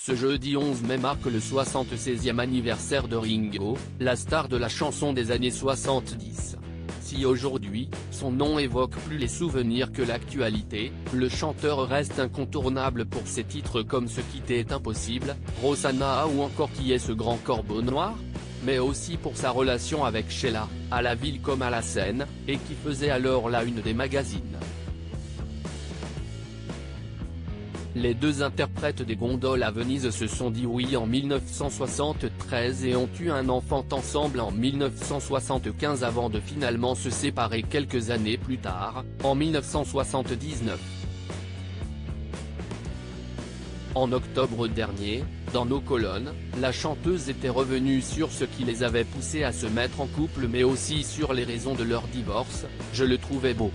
Ce jeudi 11 mai marque le 76e anniversaire de Ringo, la star de la chanson des années 70. Si aujourd'hui, son nom évoque plus les souvenirs que l'actualité, le chanteur reste incontournable pour ses titres comme Ce quitter est impossible, Rosanna ou encore Qui est ce grand corbeau noir ? Mais aussi pour sa relation avec Sheila, à la ville comme à la scène, et qui faisait alors la une des magazines. Les deux interprètes des Gondoles à Venise se sont dit oui en 1973 et ont eu un enfant ensemble en 1975 avant de finalement se séparer quelques années plus tard, en 1979. En octobre dernier, dans nos colonnes, la chanteuse était revenue sur ce qui les avait poussés à se mettre en couple mais aussi sur les raisons de leur divorce. Je le trouvais beau.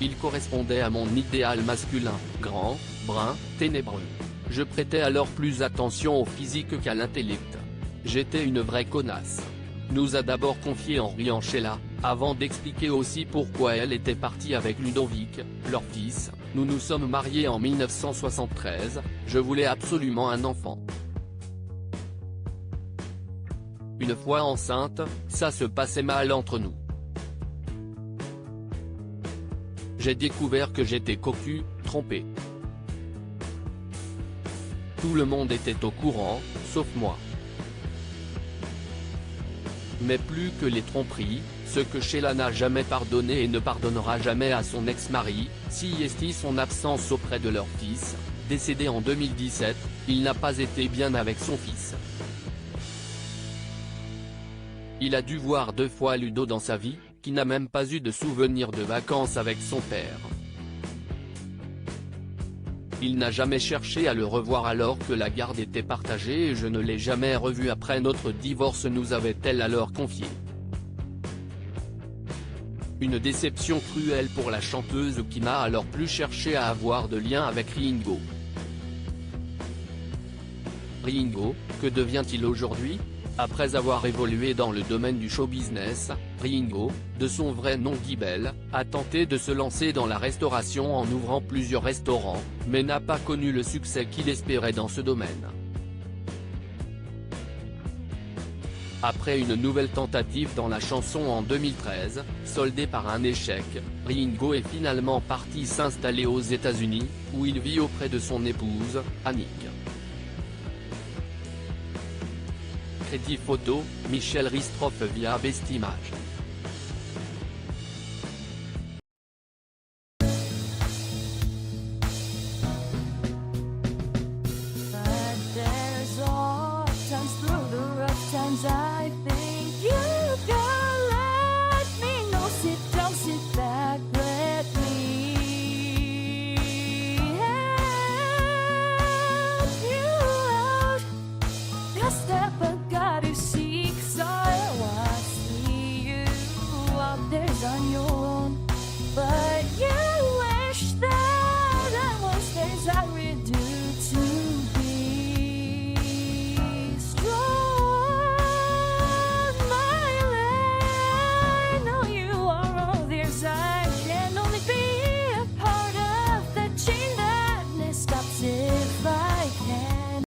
Il correspondait à mon idéal masculin, grand, brun, ténébreux. Je prêtais alors plus attention au physique qu'à l'intellect. J'étais une vraie connasse. Nous a d'abord confié en riant Sheila, avant d'expliquer aussi pourquoi elle était partie avec Ludovic, leur fils. Nous nous sommes mariés en 1973, je voulais absolument un enfant. Une fois enceinte, ça se passait mal entre nous. J'ai découvert que j'étais cocu, trompé. Tout le monde était au courant, sauf moi. Mais plus que les tromperies, ce que Sheila n'a jamais pardonné et ne pardonnera jamais à son ex-mari, si est son absence auprès de leur fils, décédé en 2017, il n'a pas été bien avec son fils. Il a dû voir 2 fois Ludo dans sa vie, qui n'a même pas eu de souvenir de vacances avec son père. Il n'a jamais cherché à le revoir alors que la garde était partagée et je ne l'ai jamais revu après notre divorce, nous avait-elle alors confié. Une déception cruelle pour la chanteuse qui n'a alors plus cherché à avoir de lien avec Ringo. Ringo, que devient-il aujourd'hui ? Après avoir évolué dans le domaine du show business, Ringo, de son vrai nom Guy Bell, a tenté de se lancer dans la restauration en ouvrant plusieurs restaurants, mais n'a pas connu le succès qu'il espérait dans ce domaine. Après une nouvelle tentative dans la chanson en 2013, soldée par un échec, Ringo est finalement parti s'installer aux États-Unis, où il vit auprès de son épouse, Annick. Crédit photo, Michel Ristroff via Bestimage. Step